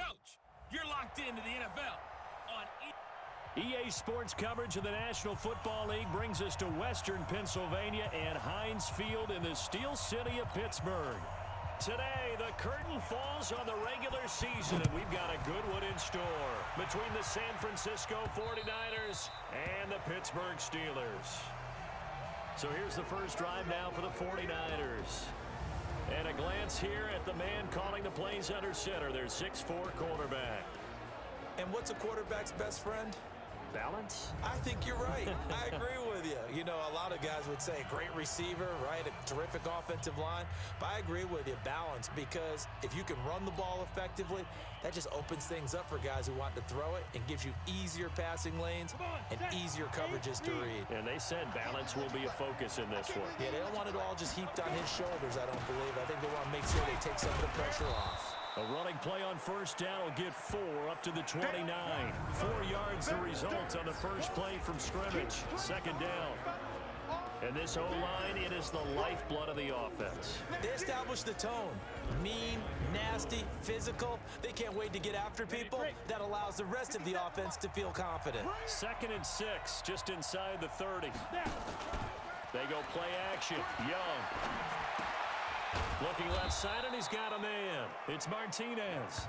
Coach, you're locked into the NFL on EA Sports coverage of the National Football League brings us to Western Pennsylvania and Heinz Field in the Steel City of Pittsburgh. Today, the curtain falls on the regular season, and we've got a good one in store between the San Francisco 49ers and the Pittsburgh Steelers. So here's the first drive now for the 49ers. And a glance here at the man calling the plays under center, their 6'4" quarterback. And what's a quarterback's best friend? Balance? I think you're right. I agree with you. You know, a lot of guys would say great receiver, right? A terrific offensive line. But I agree with you, balance, because if you can run the ball effectively, that just opens things up for guys who want to throw it and gives you easier passing lanes and easier coverages to read. And they said balance will be a focus in this one. Yeah, they don't want it all just heaped on his shoulders, I don't believe. I think they want to make sure they take some of the pressure off. A running play on first down will get 4 up to the 29. 4 yards the result on the first play from scrimmage. Second down. And this O-line, it is the lifeblood of the offense. They established the tone. Mean, nasty, physical. They can't wait to get after people. That allows the rest of the offense to feel confident. 2nd and 6, just inside the 30. They go play action. Young. Looking left side, and he's got a man. It's Martinez.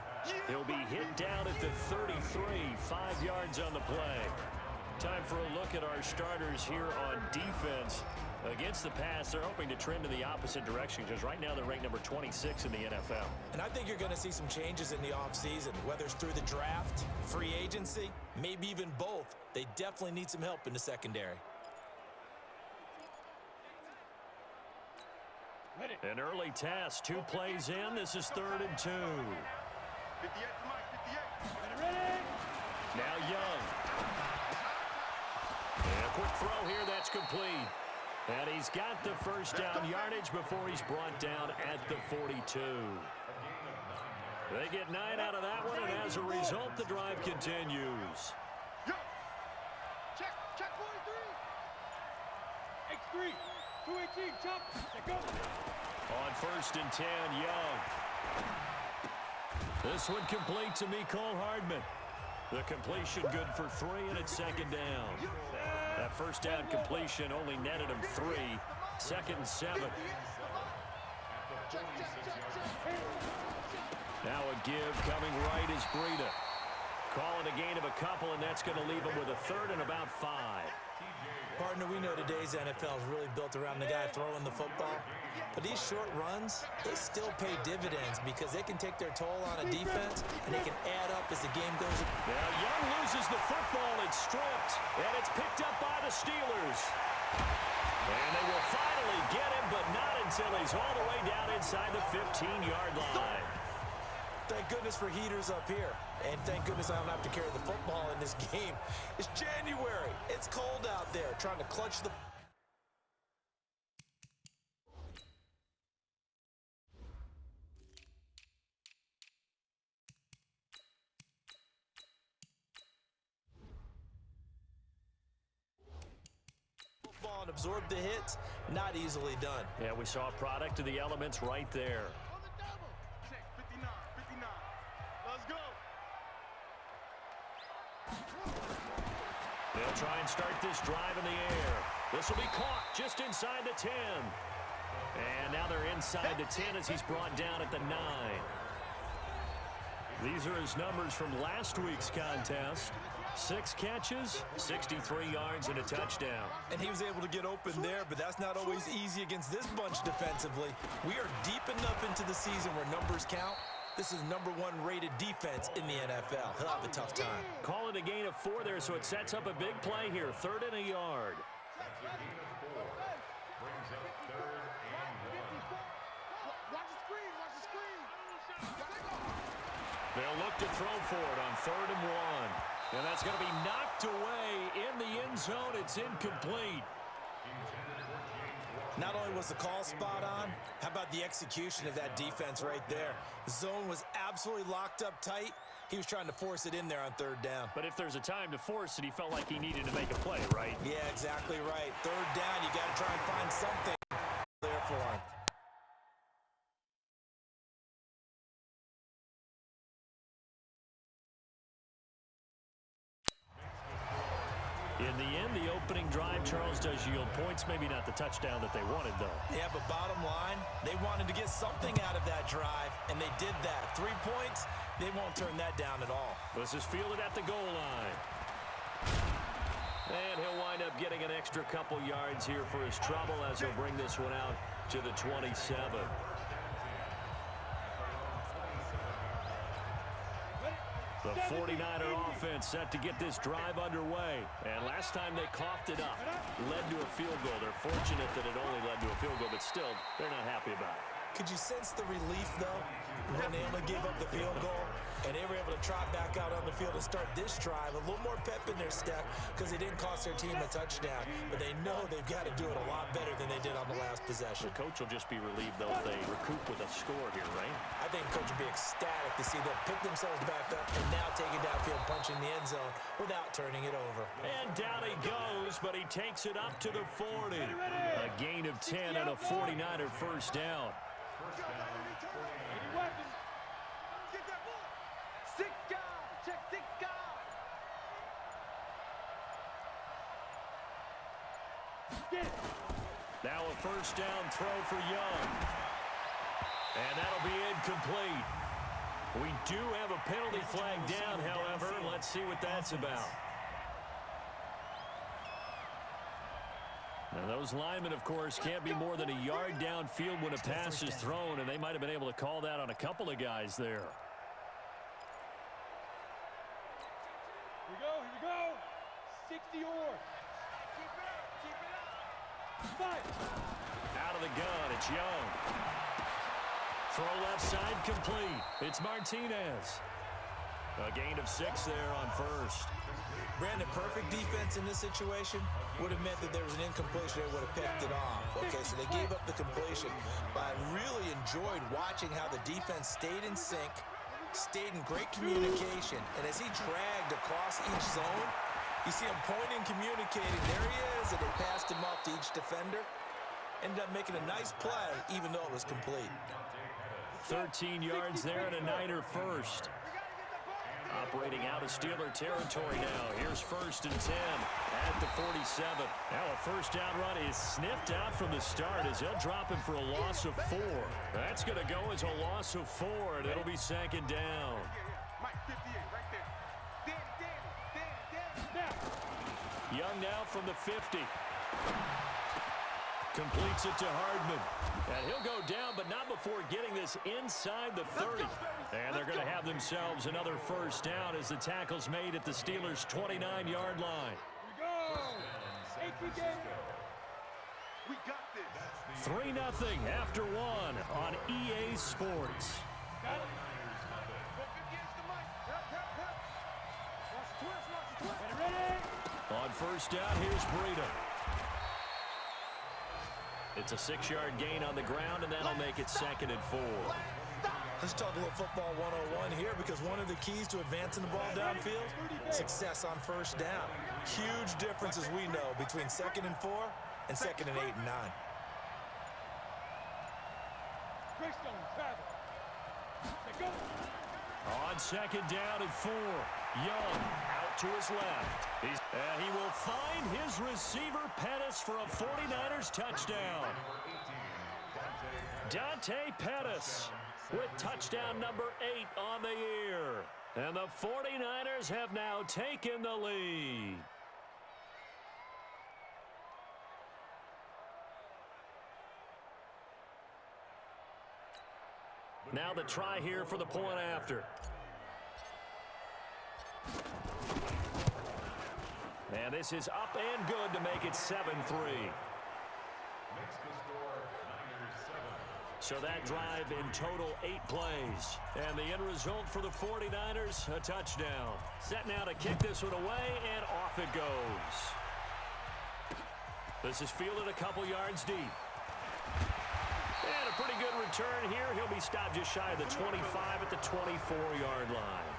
He'll be hit down at the 33, 5 yards on the play. Time for a look at our starters here on defense. Against the pass, they're hoping to trend in the opposite direction because right now they're ranked number 26 in the NFL. And I think you're going to see some changes in the offseason, whether it's through the draft, free agency, maybe even both. They definitely need some help in the secondary. An early test, 2 plays in. This is 3rd and 2. Now Young. And a quick throw here, that's complete. And he's got the first down yardage before he's brought down at the 42. They get 9 out of that one, and as a result, the drive continues. Check 43. X3. 218, chop. Go. On 1st and 10, Young. This one complete to Mecole Hardman. The completion good for 3, and it's 2nd down. That first down completion only netted him 3. 2nd and 7. Now a give coming right is Breida. Calling a gain of a couple, and that's going to leave him with a 3rd and about 5. Partner, we know today's NFL is really built around the guy throwing the football. But these short runs, they still pay dividends because they can take their toll on a defense, and they can add up as the game goes. Now Young loses the football. It's stripped, and it's picked up by the Steelers. And they will finally get him, but not until he's all the way down inside the 15-yard line. Thank goodness for heaters up here. And thank goodness I don't have to carry the football in this game. It's January. It's cold out there. Trying to clutch the... football and absorb the hits. Not easily done. Yeah, we saw a product of the elements right there. They'll try and start this drive in the air. This will be caught just inside the 10. And now they're inside the 10 as he's brought down at the 9. These are his numbers from last week's contest. 6 catches, 63 yards, and a touchdown. And he was able to get open there, but that's not always easy against this bunch defensively. We are deep enough into the season where numbers count. This is #1 rated defense in the NFL. He'll have a tough time. Call it a gain of 4 there, so it sets up a big play here. 3rd and a yard. They'll look to throw for it on 3rd and 1. And that's going to be knocked away in the end zone. It's incomplete. Not only was the call spot on, how about the execution of that defense right there? The zone was absolutely locked up tight. He was trying to force it in there on 3rd down. But if there's a time to force it, he felt like he needed to make a play, right? Yeah, exactly right. 3rd down, you got to try and find something there for him. In the end, the opening drive, Charles, does yield points. Maybe not the touchdown that they wanted, though. Yeah, but bottom line, they wanted to get something out of that drive, and they did that. 3 points, they won't turn that down at all. This is fielded at the goal line. And he'll wind up getting an extra couple yards here for his trouble as he'll bring this one out to the 27. The 49er offense set to get this drive underway. And last time they coughed it up, led to a field goal. They're fortunate that it only led to a field goal, but still, they're not happy about it. Could you sense the relief, though, when they only gave up the field goal and they were able to trot back out on the field and start this drive? A little more pep in their step because they didn't cost their team a touchdown, but they know they've got to do it a lot better than they did on the last possession. The coach will just be relieved, though, if they recoup with a score here, right? I think the coach will be ecstatic to see them pick themselves back up and now take it downfield, punching the end zone without turning it over. And down he goes, but he takes it up to the 40. A gain of 10 and a 49er first down. Any weapons? Get that ball. 6 guys. Check 6 guys. Get it. Now a first down throw for Young. And that'll be incomplete. We do have a penalty flag down, however. Let's see what that's about. Now, those linemen, of course, can't be more than a yard downfield when a pass is thrown, and they might have been able to call that on a couple of guys there. Here we go. 60 or. Keep it up. Fire. Out of the gun, it's Young. Throw left side complete. It's Martinez. A gain of 6 there on first. Brandon, perfect defense in this situation would have meant that there was an incompletion. They would have picked it off. Okay, so they gave up the completion. But I really enjoyed watching how the defense stayed in sync, stayed in great communication. And as he dragged across each zone, you see him pointing, communicating. There he is, and they passed him up to each defender. Ended up making a nice play, even though it was complete. 13 yards there and a Niner first. Operating out of Steeler territory now. Here's 1st and 10 at the 47. Now a first down run is sniffed out from the start as they'll drop him for a loss of 4. That's going to go as a loss of 4, and it'll be 2nd down. Mike 58 right there. Danny. Young now from the 50. Completes it to Hardman. And he'll go down, but not before getting this inside the 30. And they're going to have themselves another first down as the tackle's made at the Steelers' 29-yard line. Here we go. We got this. 3-0 after 1 on EA Sports. Got it. Look against the mic. Watch the twist. Ready? On first down, here's Breida. It's a 6-yard gain on the ground, and that'll make it 2nd and 4. Let's talk a little football 101 here, because one of the keys to advancing the ball downfield, success on first down. Huge difference, as we know, between 2nd and 4 and 2nd and 8 and 9. Greystone, travel. Go. On 2nd down and 4, Young out to his left. He will find his receiver, Pettis, for a 49ers touchdown. Dante Pettis with touchdown number 8 on the year. And the 49ers have now taken the lead. Now the try here for the point after. And this is up and good to make it 7-3. So that drive in total 8 plays. And the end result for the 49ers, a touchdown. Set now to kick this one away, and off it goes. This is fielded a couple yards deep. And a pretty good return here. He'll be stopped just shy of the 25 at the 24-yard line.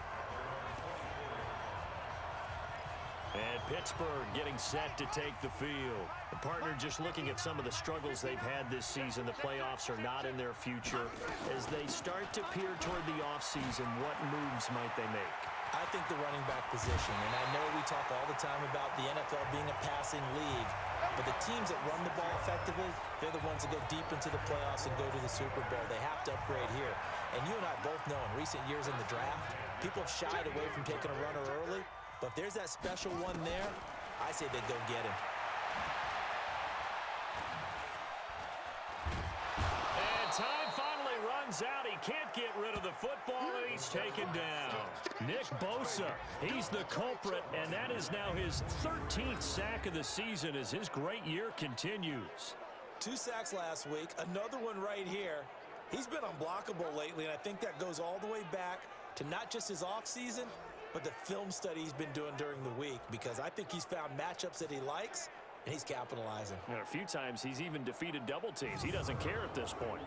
And Pittsburgh getting set to take the field. The partner just looking at some of the struggles they've had this season. The playoffs are not in their future. As they start to peer toward the offseason, what moves might they make? I think the running back position, and I know we talk all the time about the NFL being a passing league, but the teams that run the ball effectively, they're the ones that go deep into the playoffs and go to the Super Bowl. They have to upgrade here. And you and I both know in recent years in the draft, people have shied away from taking a runner early, but if there's that special one there, I say they go get him. And time finally runs out. He can't get rid of the football, and he's taken down. Nick Bosa, he's the culprit, and that is now his 13th sack of the season as his great year continues. 2 sacks last week, another one right here. He's been unblockable lately, and I think that goes all the way back to not just his offseason, but the film study he's been doing during the week, because I think he's found matchups that he likes, and he's capitalizing. And a few times he's even defeated double teams. He doesn't care at this point.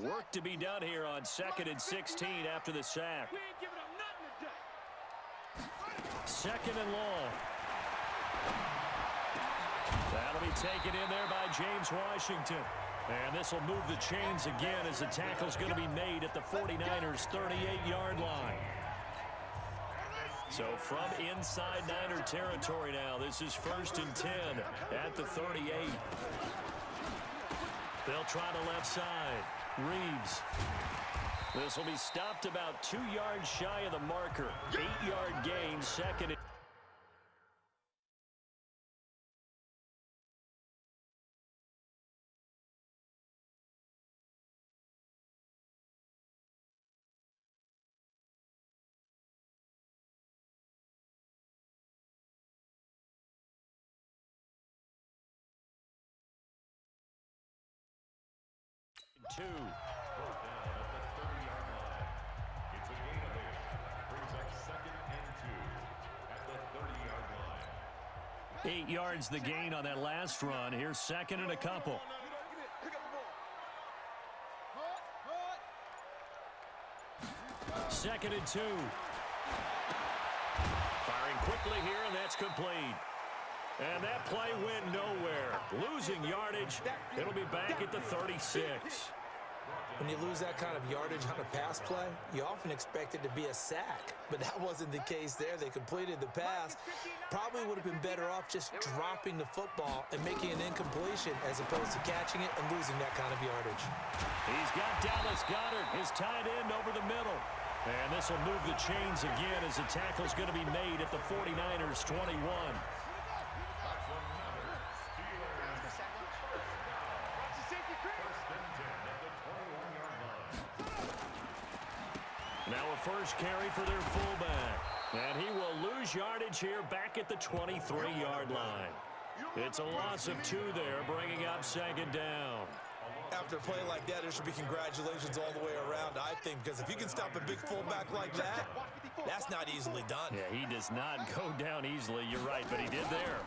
Work to be done here on 2nd and 16 after the sack. We ain't giving up nothing today. 2nd and long. That'll be taken in there by James Washington. And this will move the chains again as the tackle's going to be made at the 49ers' 38-yard line. So from inside Niner territory now, this is 1st and 10 at the 38. They'll try the left side. Reeves. This will be stopped about 2 yards shy of the marker. 8-yard gain, 2nd and 2. It's a gain of 8. Brings up 2nd and 2 at the 30-yard line. 8 yards the gain on that last run. Here's 2nd and a couple. Pick up the ball. 2nd and 2. Firing quickly here, and that's complete. And that play went nowhere. Losing yardage. It'll be back at the 36. When you lose that kind of yardage on a pass play, you often expect it to be a sack. But that wasn't the case there. They completed the pass. Probably would have been better off just dropping the football and making an incompletion as opposed to catching it and losing that kind of yardage. He's got Dallas Goedert, his tight end, over the middle. And this will move the chains again as the tackle's going to be made at the 49ers' 21. Now a first carry for their fullback. And he will lose yardage here back at the 23-yard line. It's a loss of 2 there, bringing up 2nd down. After a play like that, there should be congratulations all the way around, I think, because if you can stop a big fullback like that, that's not easily done. Yeah, he does not go down easily, you're right, but he did there.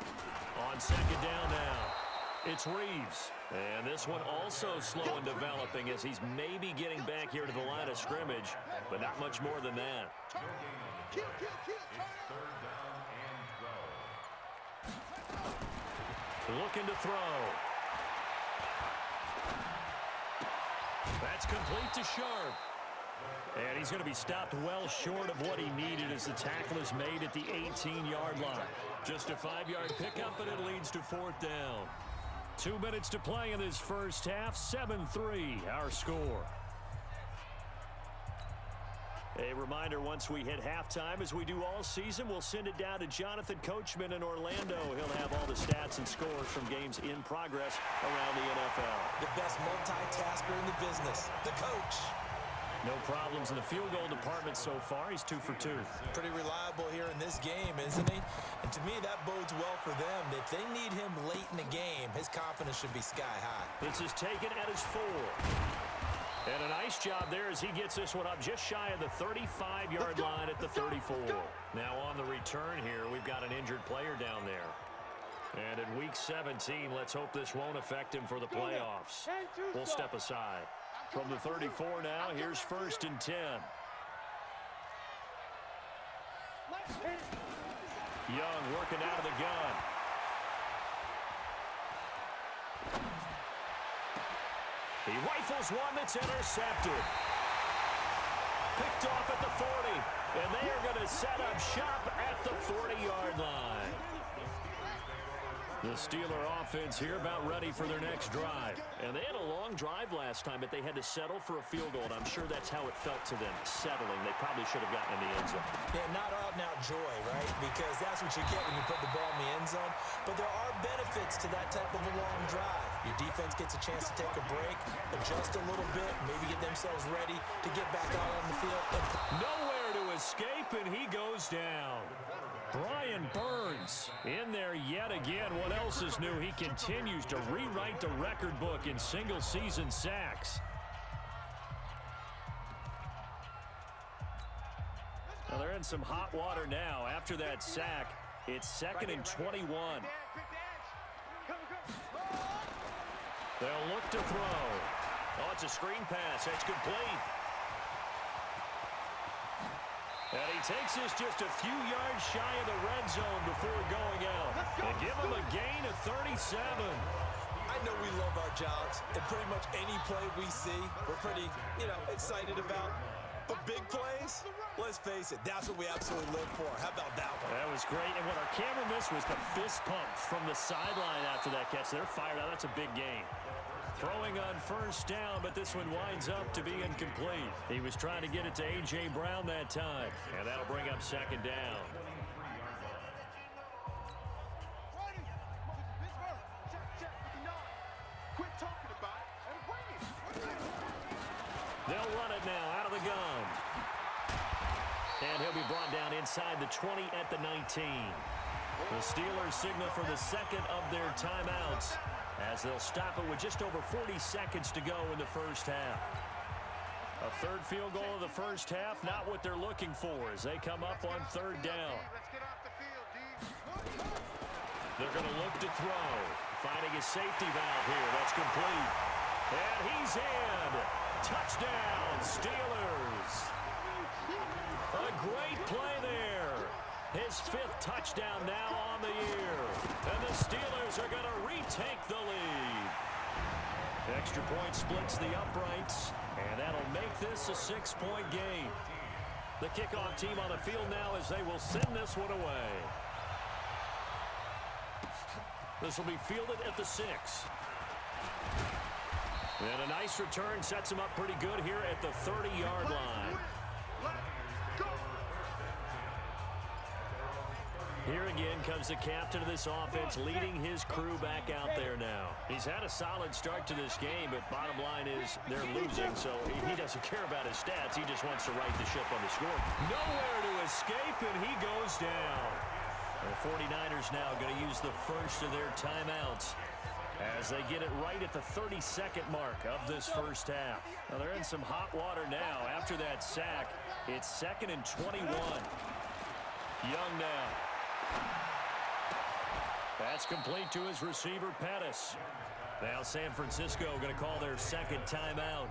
On 2nd down now, it's Reeves. And this one also slow in developing as he's maybe getting back here to the line of scrimmage, but not much more than that. Kill. Looking to throw. That's complete to Sharp. And he's going to be stopped well short of what he needed as the tackle is made at the 18-yard line. Just a 5-yard pickup, and it leads to 4th down. 2 minutes to play in this first half. 7-3, our score. A reminder, once we hit halftime, as we do all season, we'll send it down to Jonathan Coachman in Orlando. He'll have all the stats and scores from games in progress around the NFL. The best multitasker in the business, the coach. No problems in the field goal department so far. He's 2 for 2. Pretty reliable here in this game, isn't he? And to me, that bodes well for them. If they need him late in the game, his confidence should be sky high. This is taken at his 4. And a nice job there as he gets this one up just shy of the 35-yard line at the 34. Now on the return here, we've got an injured player down there. And in Week 17, let's hope this won't affect him for the playoffs. We'll step aside. From the 34 now, here's 1st and 10. Young working out of the gun. He rifles one that's intercepted. Picked off at the 40. And they are going to set up shop at the 40-yard line. The Steeler offense here about ready for their next drive. And they had a long drive last time, but they had to settle for a field goal. And I'm sure that's how it felt to them, settling. They probably should have gotten in the end zone. Yeah, not out-and-out joy, right? Because that's what you get when you put the ball in the end zone. But there are benefits to that type of a long drive. Your defense gets a chance to take a break, adjust a little bit, maybe get themselves ready to get back out on the field. Nowhere to escape, and he goes down. Brian Burns in there yet again. What else is new? He continues to rewrite the record book in single-season sacks. Well, they're in some hot water now. After that sack, it's 2nd and 21. They'll look to throw. Oh, it's a screen pass. That's complete. And he takes this just a few yards shy of the red zone before going out. And give him a gain of 37. I know we love our jobs, and pretty much any play we see, we're pretty, excited about. But big plays, let's face it, that's what we absolutely live for. How about that one? That was great. And what our camera missed was the fist pump from the sideline after that catch. They're fired out. That's a big gain. Throwing on first down, but this one winds up to be incomplete. He was trying to get it to A.J. Brown that time, and that'll bring up 2nd down. They'll run it now out of the gun. And he'll be brought down inside the 20 at the 19. The Steelers signal for the second of their timeouts, as they'll stop it with just over 40 seconds to go in the first half. A third field goal of the first half, not what they're looking for as they come up on 3rd down. They're going to look to throw. Finding a safety valve here. That's complete. And he's in. Touchdown, Steelers. A great play there. His 5th touchdown now on the year. And the Steelers are going to retake the lead. Extra point splits the uprights, and that'll make this a 6-point game. The kickoff team on the field now as they will send this one away. This will be fielded at the 6. And a nice return sets him up pretty good here at the 30-yard line. Here again comes the captain of this offense, leading his crew back out there now. He's had a solid start to this game, but bottom line is they're losing, so he doesn't care about his stats. He just wants to right the ship on the score. Nowhere to escape, and he goes down. The 49ers now going to use the first of their timeouts as they get it right at the 32nd mark of this first half. Now they're in some hot water now. After that sack, it's 2nd and 21. Young now. That's complete to his receiver, Pettis. Now San Francisco going to call their second timeout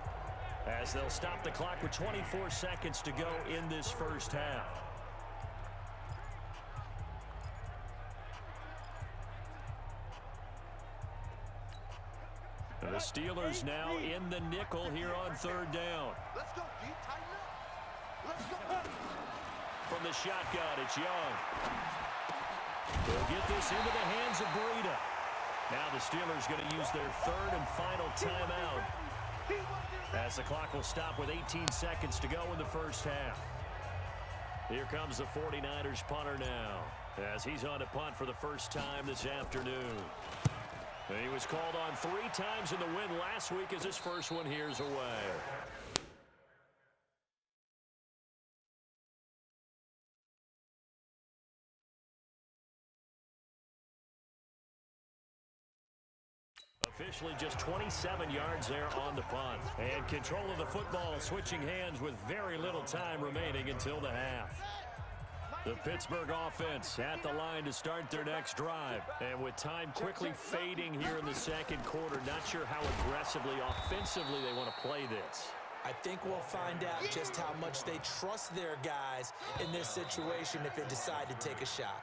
as they'll stop the clock with 24 seconds to go in this first half. The Steelers now in the nickel here on 3rd down. Let's go, D. Tighten up. Let's go. From the shotgun, it's Young. They'll get this into the hands of Breida. Now the Steelers going to use their 3rd and final timeout as the clock will stop with 18 seconds to go in the first half. Here comes the 49ers punter now as he's on to punt for the first time this afternoon. He was called on 3 times in the win last week as his first one here's away. Officially just 27 yards there on the punt. And control of the football switching hands with very little time remaining until the half. The Pittsburgh offense at the line to start their next drive. And with time quickly fading here in the second quarter, not sure how aggressively, offensively they want to play this. I think we'll find out just how much they trust their guys in this situation if they decide to take a shot.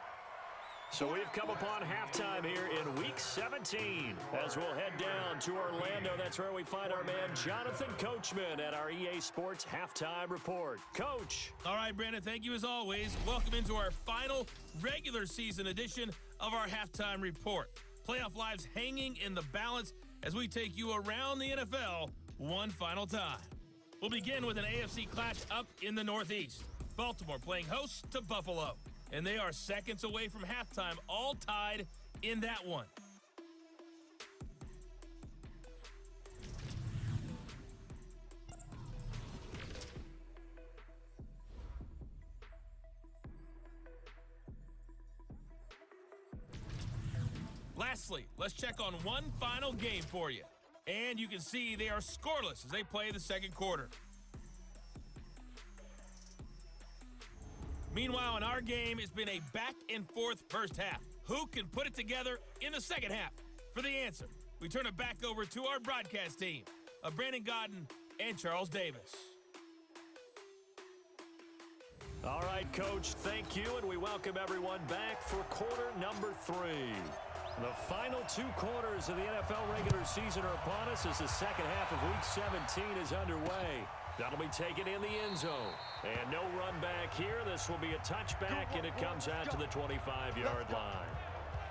So we've come upon halftime here in Week 17 as we'll head down to Orlando. That's where we find our man Jonathan Coachman at our EA Sports Halftime Report. Coach. All right, Brandon, thank you as always. Welcome into our final regular season edition of our Halftime Report. Playoff lives hanging in the balance as we take you around the NFL one final time. We'll begin with an AFC clash up in the Northeast. Baltimore playing host to Buffalo. And they are seconds away from halftime, all tied in that one. Lastly, let's check on one final game for you. And you can see they are scoreless as they play the second quarter. Meanwhile, in our game, it's been a back-and-forth first half. Who can put it together in the second half? For the answer, we turn it back over to our broadcast team of Brandon Godden and Charles Davis. All right, Coach, thank you, and we welcome everyone back for quarter number 3. The final 2 quarters of the NFL regular season are upon us as the second half of Week 17 is underway. That'll be taken in the end zone. And no run back here. This will be a touchback, and it comes out to the 25-yard line.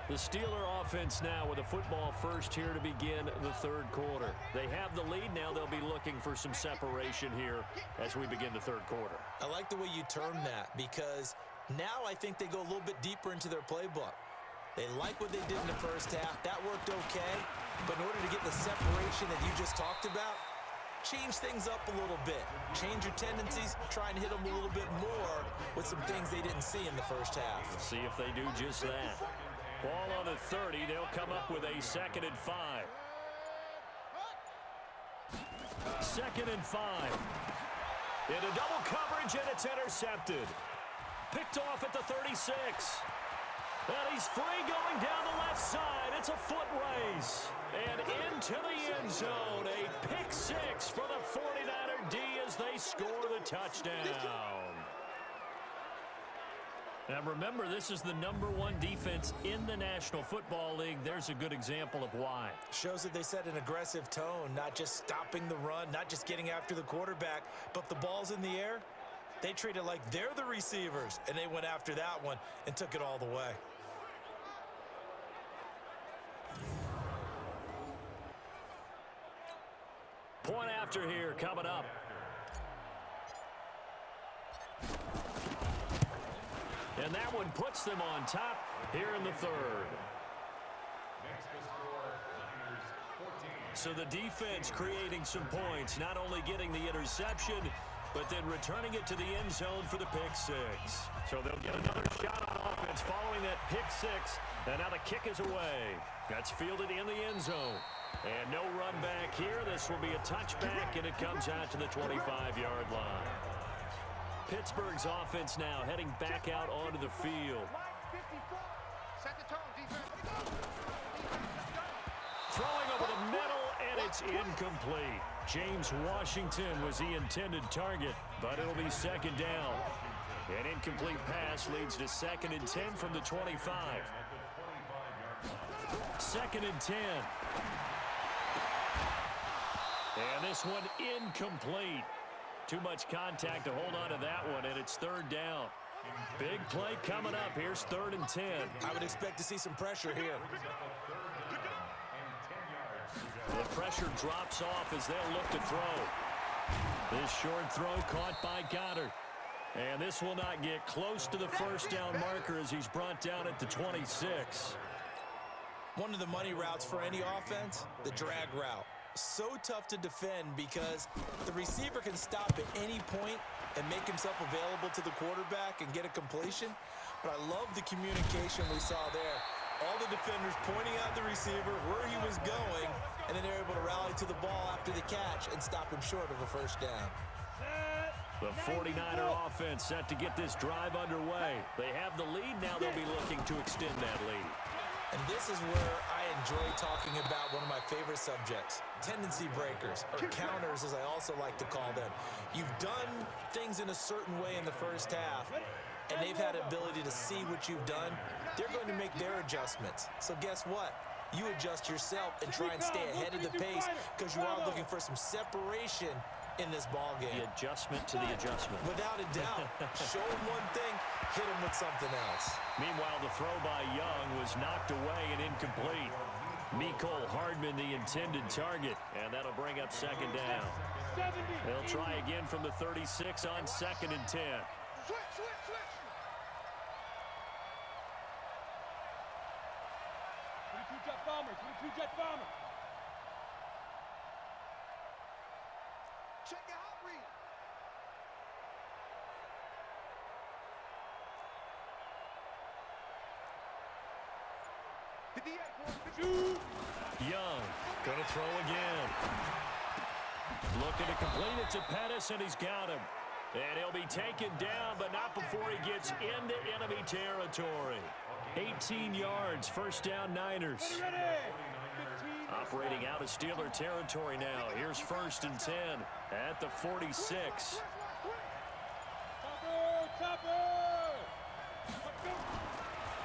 The Steeler offense now with a football first here to begin the third quarter. They have the lead. Now they'll be looking for some separation here as we begin the third quarter. I like the way you termed that because now I think they go a little bit deeper into their playbook. They like what they did in the first half. That worked okay. But in order to get the separation that you just talked about, change things up a little bit. Change your tendencies. Try and hit them a little bit more with some things they didn't see in the first half. Let's see if they do just that. Ball on the 30. They'll come up with a 2nd and 5. 2nd and 5. Into double coverage, and it's intercepted. Picked off at the 36. And he's free going down the left side. It's a foot race. And into the end zone. A pick 6 for the 49er D as they score the touchdown. Now remember, this is the #1 defense in the National Football League. There's a good example of why. Shows that they set an aggressive tone, not just stopping the run, not just getting after the quarterback, but the ball's in the air. They treat it like they're the receivers, and they went after that one and took it all the way. Point after here coming up. And that one puts them on top here in the third. So the defense creating some points, not only getting the interception, but then returning it to the end zone for the pick 6. So they'll get another shot on offense following that pick 6. And now the kick is away. That's fielded in the end zone. And no run back here. This will be a touchback, and it comes out to the 25-yard line. Pittsburgh's offense now heading back out onto the field. Throwing over the middle, and it's incomplete. James Washington was the intended target, but it'll be 2nd down. An incomplete pass leads to 2nd and 10 from the 25. 2nd and 10. And this one incomplete. Too much contact to hold on to that one, and it's 3rd down. Big play coming up. Here's 3rd and 10. I would expect to see some pressure here. The pressure drops off as they'll look to throw. This short throw caught by Goddard. And this will not get close to the 1st down marker as he's brought down at the 26. One of the money routes for any offense, the drag route. So tough to defend because the receiver can stop at any point and make himself available to the quarterback and get a completion. But I love the communication we saw there. All the defenders pointing out the receiver, where he was going, and then they're able to rally to the ball after the catch and stop him short of a 1st down. The 49er offense set to get this drive underway. They have the lead. Now they'll be looking to extend that lead. And this is where I enjoy talking about one of my favorite subjects, tendency breakers, or counters as I also like to call them. You've done things in a certain way in the first half, and they've had the ability to see what you've done, they're going to make their adjustments. So guess what? You adjust yourself and try and stay ahead of the pace because you are looking for some separation in this ball game. The adjustment to the adjustment. Without a doubt. Show them one thing, hit them with something else. Meanwhile, the throw by Young was knocked away and incomplete. Mecole Hardman, the intended target, and that'll bring up second down. They'll try again from the 36 on 2nd and 10. Switch. 22-jet bomber, 22-jet bomber. Check your hot read. Young gonna throw again. Looking to complete it to Pettis, and he's got him. And he'll be taken down, but not before he gets into enemy territory. 18 yards, first down Niners. Operating out of Steeler territory now. Here's 1st and 10 at the 46.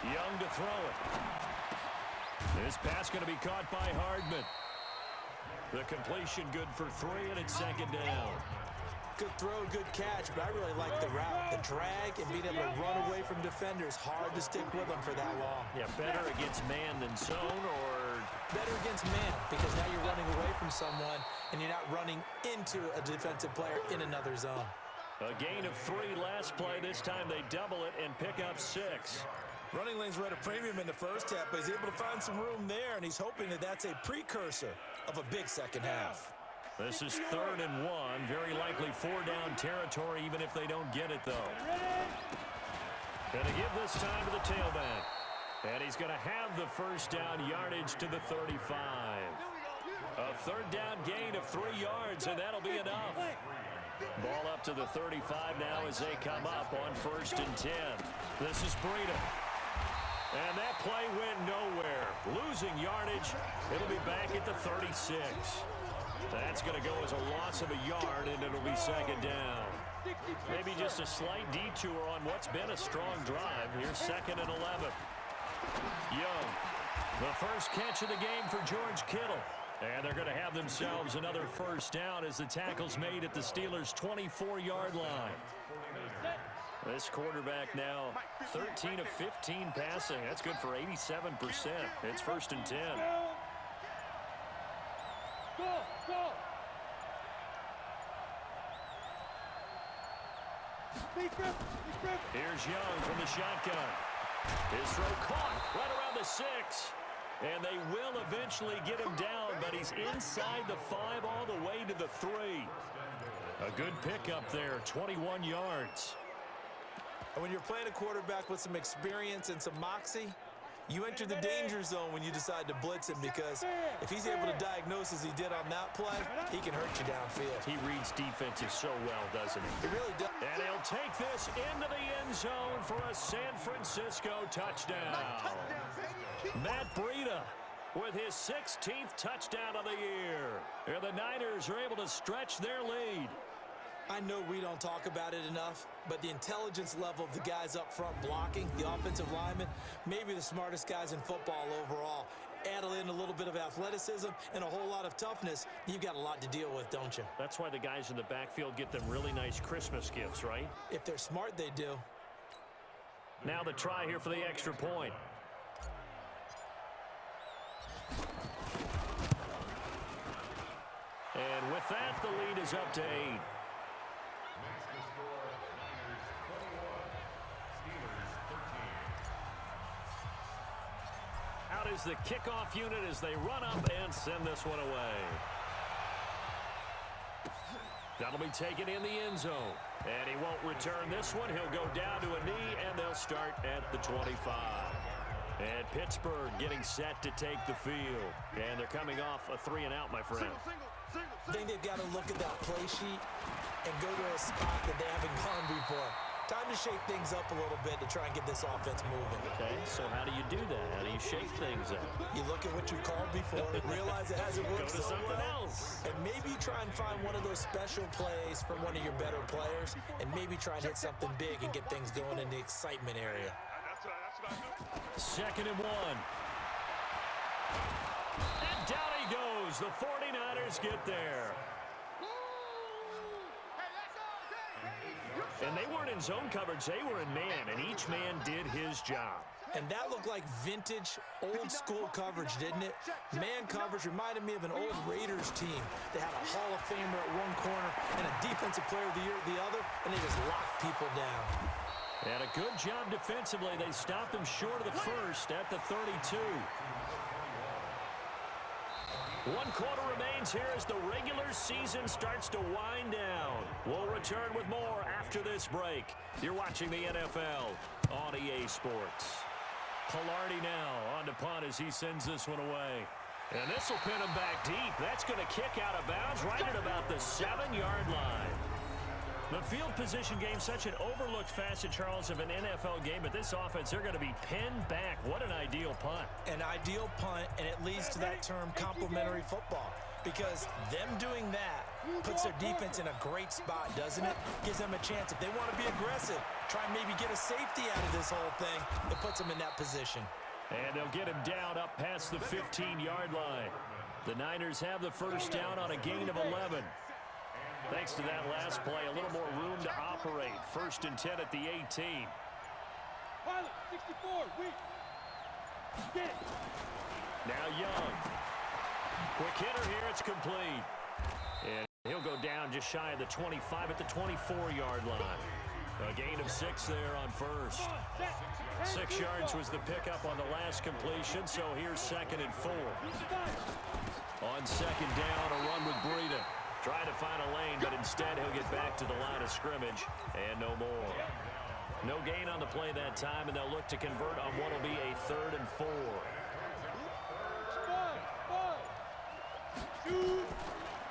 Young to throw it. This pass going to be caught by Hardman. The completion good for 3, and it's 2nd down. Good throw, good catch, but I really like the route. The drag and being able to run away from defenders. Hard to stick with them for that long. Yeah, better against man than zone, or better against man because now you're running away from someone and you're not running into a defensive player in another zone. A gain of 3 last play. This time they double it and pick up 6. Running lanes were at a premium in the first half, but he's able to find some room there, and he's hoping that that's a precursor of a big second half. This is 3rd and 1. Very likely 4-down territory, even if they don't get it, though. Going to give this time to the tailback. And he's going to have the first down yardage to the 35. A 3rd down gain of 3 yards, and that'll be enough. Ball up to the 35 now as they come up on 1st and 10. This is Breida. And that play went nowhere. Losing yardage. It'll be back at the 36. That's going to go as a loss of a yard, and it'll be 2nd down. Maybe just a slight detour on what's been a strong drive. Here's 2nd and 11. Young, the first catch of the game for George Kittle. And they're going to have themselves another first down as the tackle's made at the Steelers' 24-yard line. This quarterback now 13 of 15 passing. That's good for 87%. It's 1st and 10. Go! Here's Young from the shotgun. His throw caught right around the 6. And they will eventually get him down, but he's inside the 5 all the way to the 3. A good pickup there, 21 yards. And when you're playing a quarterback with some experience and some moxie, you enter the danger zone when you decide to blitz him, because if he's able to diagnose as he did on that play, he can hurt you downfield. He reads defenses so well, doesn't he? He really does. And he'll take this into the end zone for a San Francisco touchdown. Matt Breida with his 16th touchdown of the year. And the Niners are able to stretch their lead. I know we don't talk about it enough, but the intelligence level of the guys up front blocking, the offensive linemen, maybe the smartest guys in football overall. Add in a little bit of athleticism and a whole lot of toughness, you've got a lot to deal with, don't you? That's why the guys in the backfield get them really nice Christmas gifts, right? If they're smart, they do. Now the try here for the extra point. And with that, the lead is up to 8. Makes the score Niners 21, Steelers 13. Out is the kickoff unit as they run up and send this one away. That'll be taken in the end zone. And he won't return this one. He'll go down to a knee, and they'll start at the 25. And Pittsburgh getting set to take the field. And they're coming off a 3-and-out, my friend. I think they've got to look at that play sheet and go to a spot that they haven't gone before. Time to shake things up a little bit to try and get this offense moving. Okay, so how do you do that? How do you shake things up? You look at what you called before, realize it hasn't worked Go to so something well, else. and maybe try and find one of those special plays from one of your better players, and maybe try and hit something big and get things going in the excitement area. That's what I do. 2nd and 1. And down he goes. The 49ers get there. And they weren't in zone coverage. They were in man, and each man did his job. And that looked like vintage, old-school coverage, didn't it? Man coverage reminded me of an old Raiders team. They had a Hall of Famer at one corner and a Defensive Player of the Year at the other, and they just locked people down. And a good job defensively. They stopped them short of the first at the 32. 1 quarter remains here as the regular season starts to wind down. We'll return with more after this break. You're watching the NFL on EA Sports. Palardy now on to punt as he sends this one away. And this will pin him back deep. That's going to kick out of bounds right at about the 7-yard line. The field position game, such an overlooked facet, Charles, of an NFL game. But this offense, they're going to be pinned back. What an ideal punt. An ideal punt, and it leads to that term complementary football. Because them doing that puts their defense in a great spot, doesn't it? Gives them a chance. If they want to be aggressive, try and maybe get a safety out of this whole thing, it puts them in that position. And they'll get him down up past the 15-yard line. The Niners have the first down on a gain of 11. Thanks to that last play, a little more room to operate. 1st and 10 at the 18. Pilot, 64, weak. Get it. Now Young. Quick hitter here, it's complete. And he'll go down just shy of the 25 at the 24-yard line. A gain of 6 there on first. 6 yards was the pickup on the last completion, so here's 2nd and 4. On 2nd down, a run with Breida. Trying to find a lane, but instead he'll get back to the line of scrimmage, and no more. No gain on the play that time, and they'll look to convert on what will be a 3rd and 4.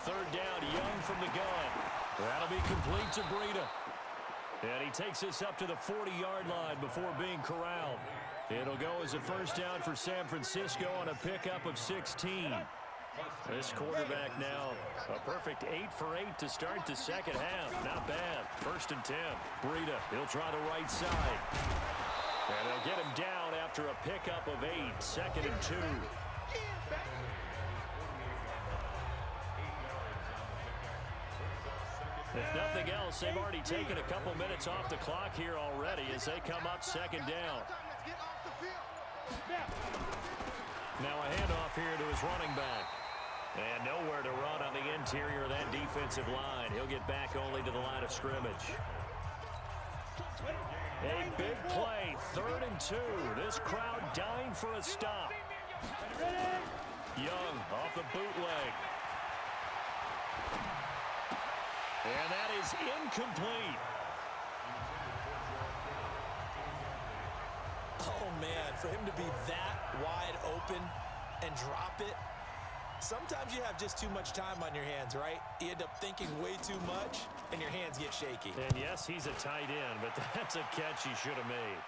3rd down, Young from the gun. That'll be complete to Breida. And he takes this up to the 40-yard line before being corralled. It'll go as a first down for San Francisco on a pickup of 16. This quarterback now, a perfect 8 for 8 to start the second half. Not bad. 1st and 10. Breida, he'll try the right side. And they'll get him down after a pickup of 8. 2nd and 2. If nothing else, they've already taken a couple minutes off the clock here already as they come up 2nd down. Now a handoff here to his running back. And nowhere to run on the interior of that defensive line. He'll get back only to the line of scrimmage. A big play, 3rd and 2. This crowd dying for a stop. Young off the bootleg. And that is incomplete. Oh, man, for him to be that wide open and drop it, sometimes you have just too much time on your hands, right? You end up thinking way too much, and your hands get shaky. And yes, he's a tight end, but that's a catch he should have made.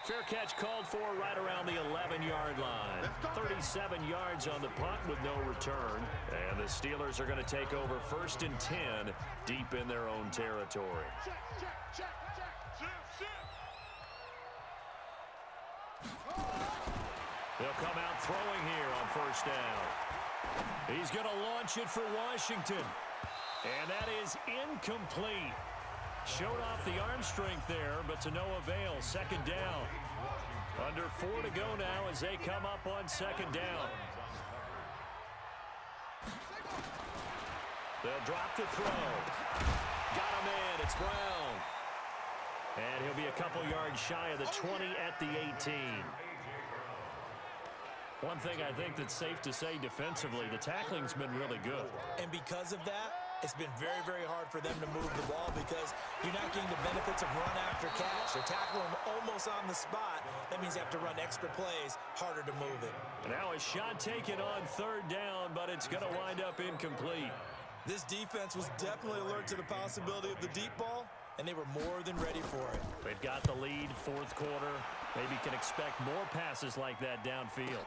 Fair catch called for right around the 11-yard line. 37 yards on the punt with no return. And the Steelers are going to take over 1st and 10 deep in their own territory. They'll come out throwing here on 1st down. He's going to launch it for Washington. And that is incomplete. Showed off the arm strength there, but to no avail. 2nd down. Under 4 to go now as they come up on 2nd down. They'll drop the throw. Got him in. It's Brown. And he'll be a couple yards shy of the 20 at the 18. One thing I think that's safe to say defensively, the tackling's been really good. And because of that, it's been very, very hard for them to move the ball because you're not getting the benefits of run after catch. They're tackling them almost on the spot. That means they have to run extra plays, harder to move it. Now a shot taken on 3rd down, but it's going to wind up incomplete. This defense was definitely alert to the possibility of the deep ball, and they were more than ready for it. They've got the lead, fourth quarter. Maybe can expect more passes like that downfield.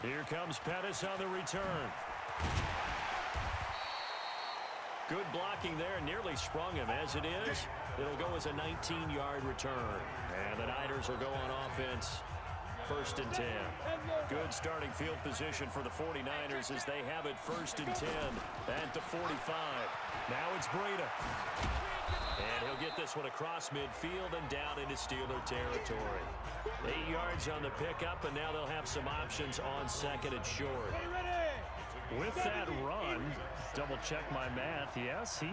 Here comes Pettis on the return. Good blocking there, nearly sprung him. As it is, it'll go as a 19-yard return. And the Niners will go on offense, 1st and 10. Good starting field position for the 49ers as they have it 1st and 10 at the 45. Now it's Breida. And he'll get this one across midfield and down into Steeler territory. 8 yards on the pickup, and now they'll have some options on 2nd and short. With that run, double check my math, yes, he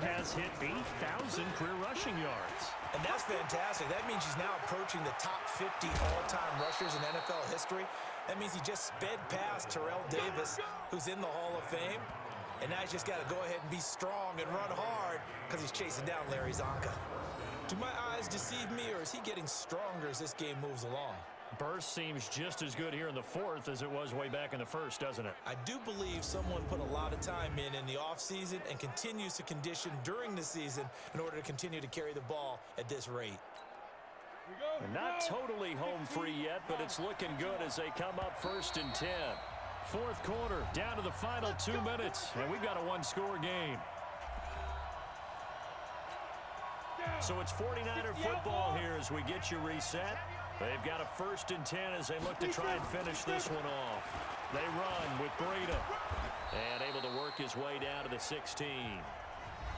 has hit 8,000 career rushing yards. And that's fantastic. That means he's now approaching the top 50 all-time rushers in NFL history. That means he just sped past Terrell Davis, who's in the Hall of Fame. And now he's just got to go ahead and be strong and run hard because he's chasing down Larry Zonka. Do my eyes deceive me, or is he getting stronger as this game moves along? Burst seems just as good here in the 4th as it was way back in the 1st, doesn't it? I do believe someone put a lot of time in the offseason and continues to condition during the season in order to continue to carry the ball at this rate. And not totally home free yet, but it's looking good as they come up 1st and 10. 4th quarter, down to the final 2 minutes, and we've got a one-score game. So it's 49er football here as we get you reset. They've got a 1st and 10 as they look to try and finish this one off. They run with Breida. And able to work his way down to the 16.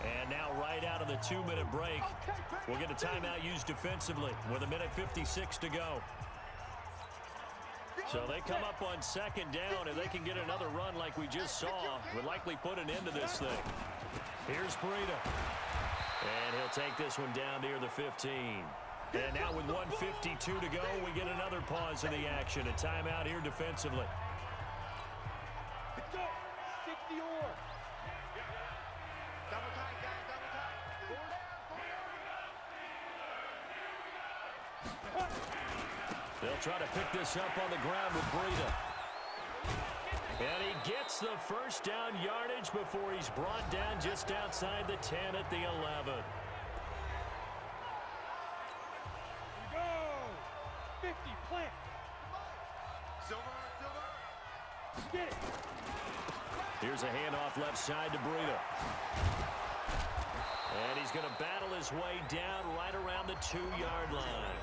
And now right out of the 2-minute break, we'll get a timeout used defensively with 1:56 to go. So they come up on 2nd down, and they can get another run like we just saw. Would likely put an end to this thing. Here's Breida. And he'll take this one down near the 15. And now with 1:52 to go, we get another pause in the action. A timeout here defensively. Let's go. 60 or. Double tight, guys. Double tight. They'll try to pick this up on the ground with Breida. And he gets the first down yardage before he's brought down just outside the 10 at the 11. Go. 50, plant. Silver. Get it. Here's a handoff left side to Breida. And he's going to battle his way down right around the 2-yard line.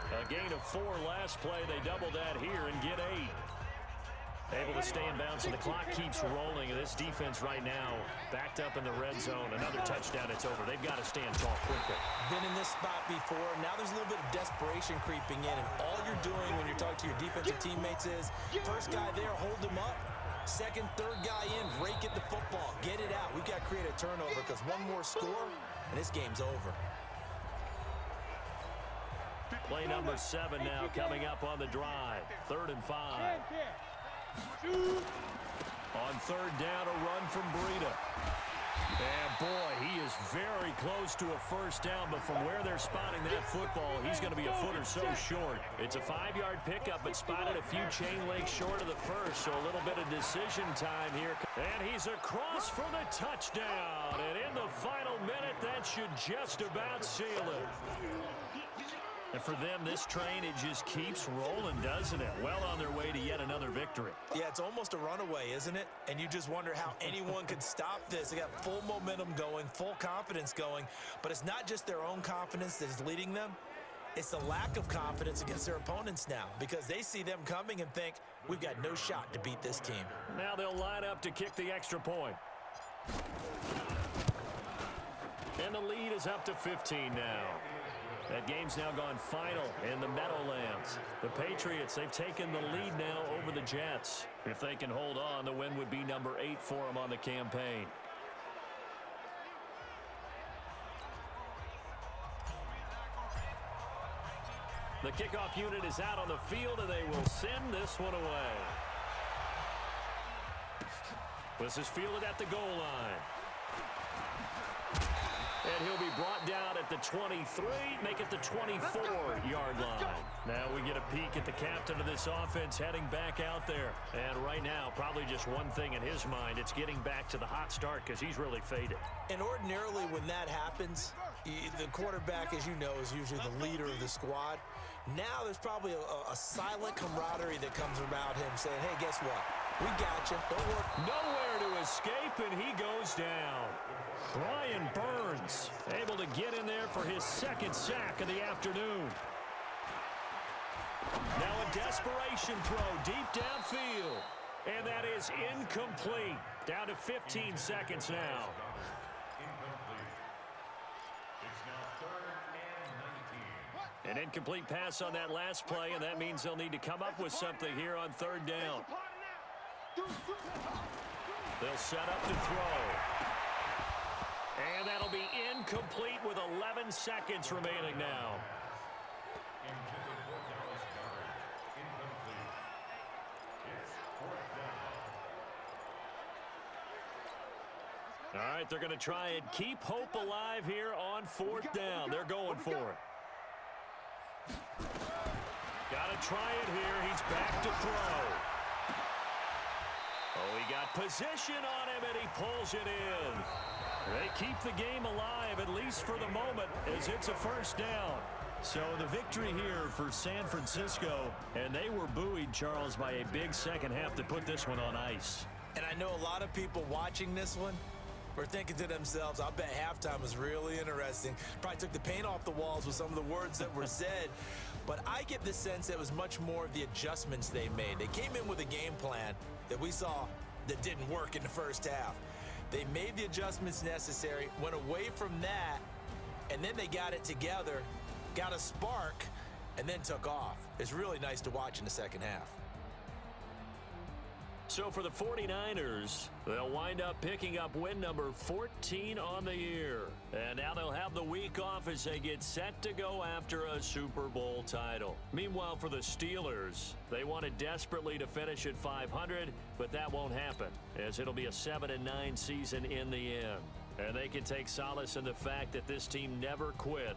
A gain of 4 last play. They double that here and get 8. Able to stay in bounds, and the clock keeps rolling. And this defense right now backed up in the red zone. Another touchdown, it's over. They've got to stand tall quickly. Been in this spot before. Now there's a little bit of desperation creeping in, and all you're doing when you're talking to your defensive teammates is first guy there, hold him up. Second, third guy in, rake at the football. Get it out. We've got to create a turnover because one more score, and this game's over. Play number 7 now coming up on the drive. 3rd and 5. On 3rd down, a run from Breida. And boy, he is very close to a first down, but from where they're spotting that football, he's going to be a foot or so short. It's a 5-yard pickup, but spotted a few chain links short of the first, so a little bit of decision time here. And he's across for the touchdown. And in the final minute, that should just about seal it. And for them, this train, it just keeps rolling, doesn't it? Well on their way to yet another victory. Yeah, it's almost a runaway, isn't it? And you just wonder how anyone could stop this. They got full momentum going, full confidence going. But it's not just their own confidence that is leading them. It's the lack of confidence against their opponents now because they see them coming and think, we've got no shot to beat this team. Now they'll line up to kick the extra point. And the lead is up to 15 now. That game's now gone final in the Meadowlands. The Patriots, they've taken the lead now over the Jets. If they can hold on, the win would be number 8 for them on the campaign. The kickoff unit is out on the field, and they will send this one away. This is fielded at the goal line. And he'll be brought down at at the 23, make it the 24-yard line. Now we get a peek at the captain of this offense heading back out there. And right now, probably just one thing in his mind. It's getting back to the hot start because he's really faded. And ordinarily when that happens, the quarterback, as you know, is usually the leader of the squad. Now there's probably a silent camaraderie that comes around him saying, hey, guess what? We got you. Don't worry. Nowhere to escape, and he goes down. Brian Burns able to get in there for his second sack of the afternoon. Now a desperation throw deep downfield. And that is incomplete. Down to 15 seconds now. An incomplete pass on that last play, and that means they'll need to come up with something here on third down. They'll set up to throw. And that'll be incomplete with 11 seconds remaining now. All right, they're going to try and keep hope alive here on fourth down. They're going for it. Got to try it here. He's back to throw. Oh, he got position on him, and he pulls it in. They keep the game alive, at least for the moment, as it's a first down. So the victory here for San Francisco, and they were buoyed, Charles, by a big second half to put this one on ice. And I know a lot of people watching this one were thinking to themselves, I bet halftime was really interesting. Probably took the paint off the walls with some of the words that were said. But I get the sense that it was much more of the adjustments they made. They came in with a game plan that we saw that didn't work in the first half. They made the adjustments necessary, went away from that, and then they got it together, got a spark, and then took off. It's really nice to watch in the second half. So for the 49ers, they'll wind up picking up win number 14 on the year. And now they'll have the week off as they get set to go after a Super Bowl title. Meanwhile, for the Steelers, they wanted desperately to finish at 500, but that won't happen, as it'll be a 7-9 season in the end. And they can take solace in the fact that this team never quit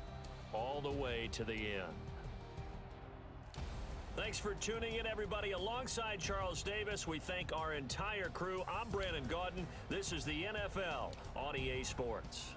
all the way to the end. Thanks for tuning in, everybody. Alongside Charles Davis, we thank our entire crew. I'm Brandon Gaudin. This is the NFL on EA Sports.